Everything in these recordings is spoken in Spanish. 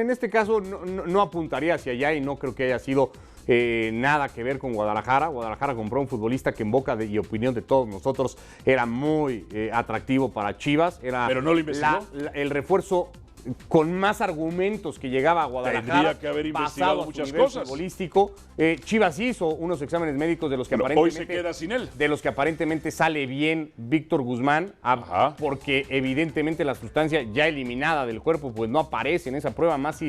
En este caso no apuntaría hacia allá y no creo que haya sido nada que ver con Guadalajara. Guadalajara compró un futbolista que en boca y opinión de todos nosotros era muy atractivo para Chivas. Pero no lo investigó. El refuerzo con más argumentos que llegaba a Guadalajara. Tendría que haber investigado muchas cosas. Futbolístico. Chivas hizo unos exámenes médicos de los que hoy se queda sin él. De los que aparentemente sale bien Víctor Guzmán, porque evidentemente la sustancia ya eliminada del cuerpo pues no aparece en esa prueba, más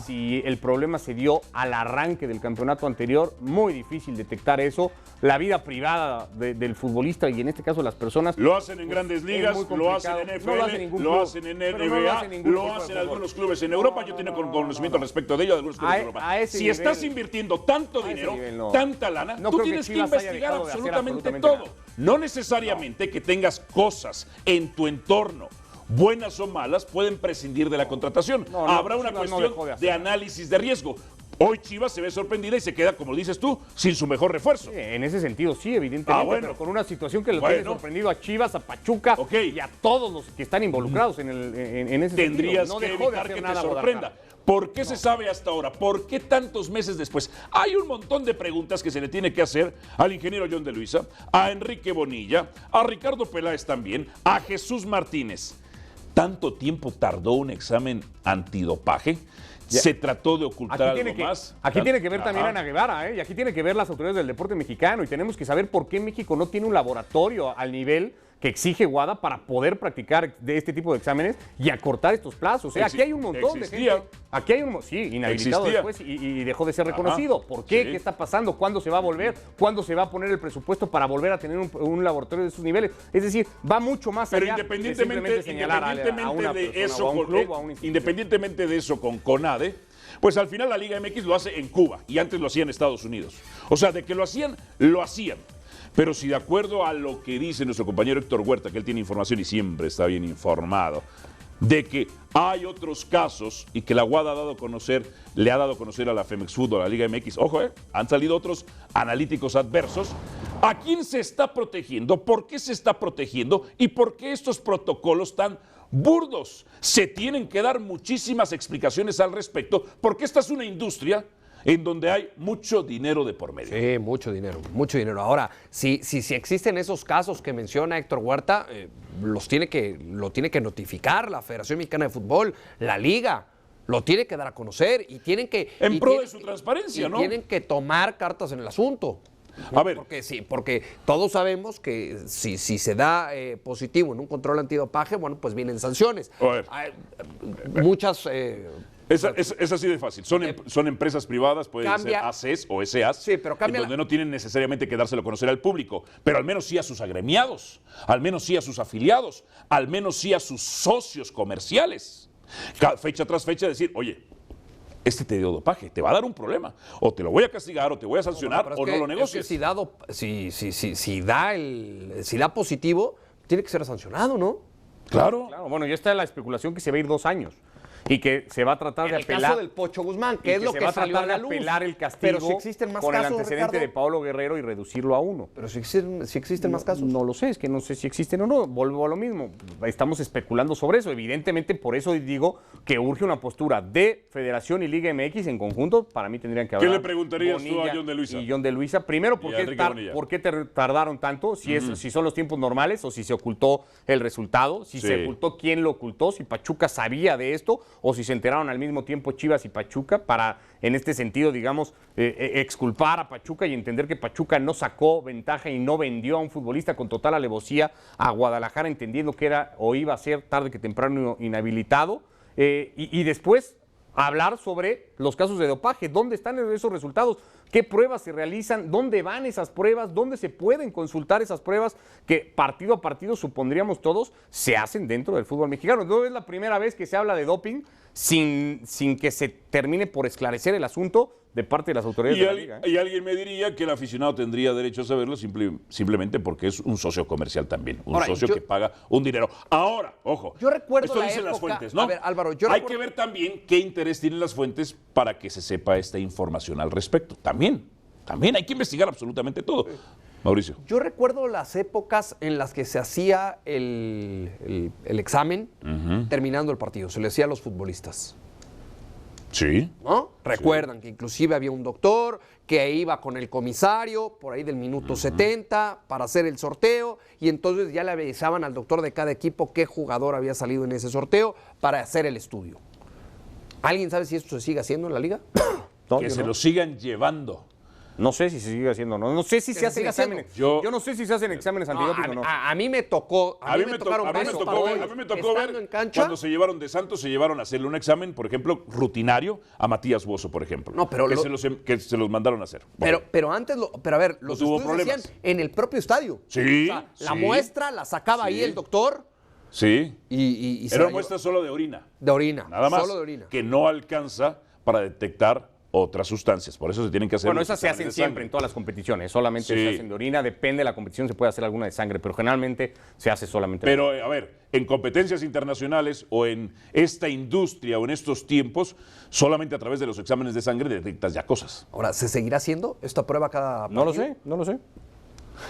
si el problema se dio al arranque del campeonato anterior, muy difícil detectar eso. La vida privada del futbolista y en este caso las personas. Lo hacen en grandes ligas, lo hacen en NFL, lo hacen en NBA, lo hacen algunos clubes en Europa. Yo tengo conocimiento respecto de ello de algunos clubes en Europa. Si estás invirtiendo tanto dinero, tanta lana, tú tienes que investigar absolutamente todo. No necesariamente que tengas cosas en tu entorno, buenas o malas, pueden prescindir de la contratación. Habrá una cuestión de análisis de riesgo. Hoy Chivas se ve sorprendida y se queda, como dices tú, sin su mejor refuerzo. En ese sentido, sí, evidentemente, pero con una situación que lo tiene sorprendido a Chivas, a Pachuca y a todos los que están involucrados en ese Tendrías sentido. que evitar que te sorprenda. ¿Por qué se sabe hasta ahora? ¿Por qué tantos meses después? Hay un montón de preguntas que se le tiene que hacer al ingeniero John de Luisa, a Enrique Bonilla, a Ricardo Peláez también, a Jesús Martínez. ¿Tanto tiempo tardó un examen antidopaje? ¿Se trató de ocultar algo más? Aquí tiene que ver también Ana Guevara, y aquí tiene que ver las autoridades del deporte mexicano, y tenemos que saber por qué México no tiene un laboratorio al nivel que exige WADA para poder practicar de este tipo de exámenes y acortar estos plazos. Aquí hay un montón de gente. Aquí hay inhabilitado después y dejó de ser reconocido. ¿Por qué? ¿Qué está pasando? ¿Cuándo se va a volver? ¿Cuándo se va a poner el presupuesto para volver a tener un laboratorio de esos niveles? Es decir, va mucho más allá. Pero independientemente de eso con CONADE, pues al final la Liga MX lo hace en Cuba y antes lo hacía en Estados Unidos. O sea, de que lo hacían, lo hacían. Pero si de acuerdo a lo que dice nuestro compañero Héctor Huerta, que él tiene información y siempre está bien informado, de que hay otros casos y que la UADA le ha dado a conocer a la Femex Fútbol, a la Liga MX, ojo, han salido otros analíticos adversos. ¿A quién se está protegiendo? ¿Por qué se está protegiendo? ¿Y por qué estos protocolos tan burdos? Se tienen que dar muchísimas explicaciones al respecto, porque esta es una industria en donde hay mucho dinero de por medio. Sí, mucho dinero, mucho dinero. Ahora, si existen esos casos que menciona Héctor Huerta, lo tiene que notificar la Federación Mexicana de Fútbol, la Liga, lo tiene que dar a conocer y tienen que... En pro de su transparencia, ¿no? Tienen que tomar cartas en el asunto. A ver. Porque todos sabemos que si se da positivo en un control antidopaje, bueno, pues vienen sanciones. A ver. Muchas... Es así de fácil. Son empresas privadas, pueden ser ACs o SAs, donde no tienen necesariamente que dárselo a conocer al público, pero al menos sí a sus agremiados, al menos sí a sus afiliados, al menos sí a sus socios comerciales. Fecha tras fecha decir, oye, este te dio dopaje, te va a dar un problema, o te lo voy a castigar, o te voy a sancionar, o no lo negocies. Si da positivo, tiene que ser sancionado, ¿no? Claro. Bueno, ya está la especulación que se va a ir 2 años. Y que se va va a tratar de apelar. El caso del Pocho Guzmán, que es lo que salió a la luz. Apelar el castigo, pero si existen más con casos, el antecedente Ricardo, de Paulo Guerrero y reducirlo a 1. Pero si existen más casos. No lo sé, es que no sé si existen o no. Vuelvo a lo mismo. Estamos especulando sobre eso. Evidentemente, por eso digo que urge una postura de Federación y Liga MX en conjunto. Para mí tendrían que hablar. ¿Qué le preguntarías tú a John de Luisa? Y John de Luisa, primero, ¿por qué tardaron tanto? Si son los tiempos normales o si se ocultó el resultado, si se ocultó quién lo ocultó, si Pachuca sabía de esto o si se enteraron al mismo tiempo Chivas y Pachuca para, en este sentido, digamos, exculpar a Pachuca y entender que Pachuca no sacó ventaja y no vendió a un futbolista con total alevosía a Guadalajara, entendiendo que era o iba a ser tarde que temprano inhabilitado. Y después hablar sobre los casos de dopaje, dónde están esos resultados, qué pruebas se realizan, dónde van esas pruebas, dónde se pueden consultar esas pruebas que partido a partido, supondríamos todos, se hacen dentro del fútbol mexicano. No es la primera vez que se habla de doping sin que se termine por esclarecer el asunto de parte de las autoridades de la Liga. Y alguien me diría que el aficionado tendría derecho a saberlo simplemente porque es un socio comercial también, socio que paga un dinero. Ahora, ojo, yo recuerdo esto dicen las fuentes, ¿no? A ver, Álvaro, hay que ver también qué interés tienen las fuentes para que se sepa esta información al respecto. También hay que investigar absolutamente todo. Mauricio. Yo recuerdo las épocas en las que se hacía el examen terminando el partido, se le decía a los futbolistas. Sí. ¿No? Recuerdan que inclusive había un doctor que iba con el comisario por ahí del minuto 70 para hacer el sorteo y entonces ya le avisaban al doctor de cada equipo qué jugador había salido en ese sorteo para hacer el estudio. ¿Alguien sabe si esto se sigue haciendo en la liga? No, Que se no. lo sigan llevando. No sé si se sigue haciendo, no sé si se hacen exámenes. Yo no sé si se hacen exámenes antidoping o no. A mí me tocó, A mí me tocó ver en cancha. cuando se llevaron de Santos, se llevaron a hacerle un examen, por ejemplo, rutinario a Matías Bozo, por ejemplo. No, pero que se los mandaron a hacer. Bueno, Pero antes, pero a ver, los tuvo estudios se hacían problemas. en el propio estadio. Sí, O sea, la sí. muestra la sacaba ahí Sí. el doctor sí. y se Era la una muestra solo de orina. llevó- de orina. Nada más. Solo de orina. Que no alcanza para detectar otras sustancias. Por eso se tienen que hacer. Bueno, los esas se exámenes hacen de siempre sangre. en todas las competiciones, solamente Sí. se hacen de orina, depende de la competición, se puede hacer alguna de sangre, pero generalmente se hace solamente de Pero, a ver, en competencias internacionales o en esta industria o en estos tiempos, solamente a través de los exámenes de sangre detectas ya cosas. Ahora, ¿se seguirá haciendo esta prueba cada No lo partido? sé, no lo sé.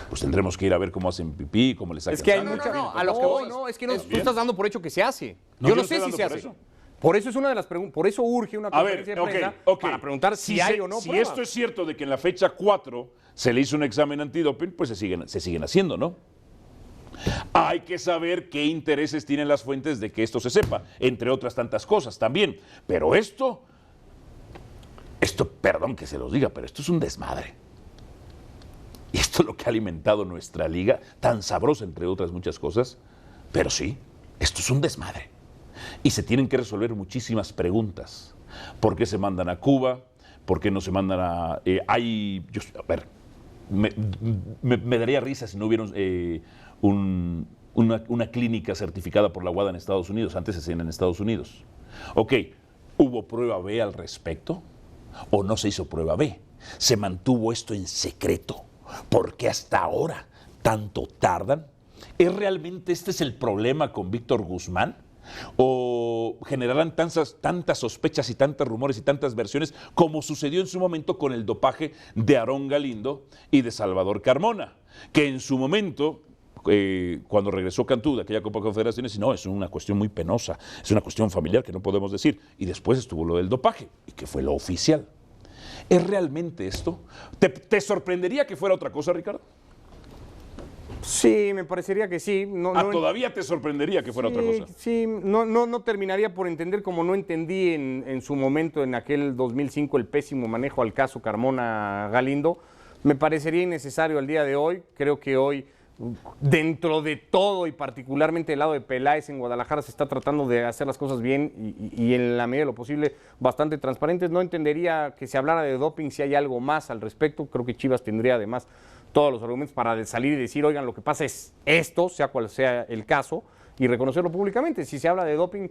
Pues tendremos que ir a ver cómo hacen pipí, cómo les sacan Es que hay sangre. mucha... a lo que voy. No, es que tú estás dando por hecho que se hace. No, yo yo no sé estoy si dando se por hace. eso. Por eso es una de las preguntas, por eso urge una A ver, conferencia de prensa ok. para preguntar si hay o no Si pruebas. esto es cierto de que en la fecha 4 se le hizo un examen antidoping, pues se siguen haciendo, ¿no? Hay que saber qué intereses tienen las fuentes de que esto se sepa, entre otras tantas cosas también. Pero esto, perdón que se los diga, pero esto es un desmadre. Y esto es lo que ha alimentado nuestra liga, tan sabrosa entre otras muchas cosas. Pero sí, esto es un desmadre. Y se tienen que resolver muchísimas preguntas. ¿Por qué se mandan a Cuba? ¿Por qué no se mandan a...? A ver, me daría risa si no hubiera una clínica certificada por la WADA en Estados Unidos. Antes se hacían en Estados Unidos. Ok, ¿hubo prueba B al respecto? ¿O no se hizo prueba B? ¿Se mantuvo esto en secreto? ¿Por qué hasta ahora tanto tardan? ¿Es realmente este es el problema con Víctor Guzmán? ¿O generarán tantas sospechas y tantos rumores y tantas versiones como sucedió en su momento con el dopaje de Aarón Galindo y de Salvador Carmona? Que en su momento, cuando regresó Cantú de aquella Copa Confederaciones, no, es una cuestión muy penosa, es una cuestión familiar que no podemos decir. Y después estuvo lo del dopaje, y que fue lo oficial. ¿Es realmente esto? ¿Te sorprendería que fuera otra cosa, Ricardo? Sí, me parecería que sí. ¿Todavía te sorprendería que fuera otra cosa? Sí, no terminaría por entender como no entendí en su momento, en aquel 2005, el pésimo manejo al caso Carmona-Galindo. Me parecería innecesario al día de hoy. Creo que hoy, dentro de todo y particularmente del lado de Peláez en Guadalajara, se está tratando de hacer las cosas bien y en la medida de lo posible bastante transparentes. No entendería que se hablara de doping si hay algo más al respecto. Creo que Chivas tendría además todos los argumentos para salir y decir, oigan, lo que pasa es esto, sea cual sea el caso, y reconocerlo públicamente. Si se habla de doping,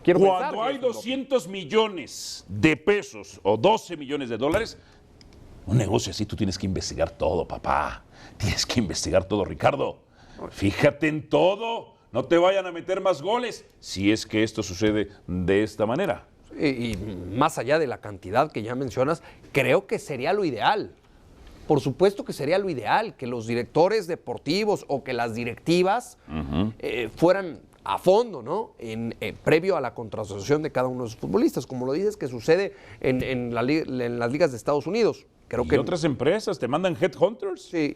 quiero pensar Cuando que hay es un 200 millones de pesos o 12 millones de dólares, un negocio así tú tienes que investigar todo, papá. Tienes que investigar todo, Ricardo. Fíjate en todo. No te vayan a meter más goles si es que esto sucede de esta manera. Y más allá de la cantidad que ya mencionas, creo que sería lo ideal. Por supuesto que sería lo ideal que los directores deportivos o que las directivas fueran a fondo, ¿no? Previo a la contratación de cada uno de los futbolistas, como lo dices que sucede en las ligas de Estados Unidos. Creo que otras empresas te mandan headhunters. Sí,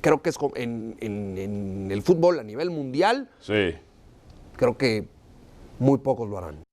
creo que es en el fútbol a nivel mundial. Sí. Creo que muy pocos lo harán.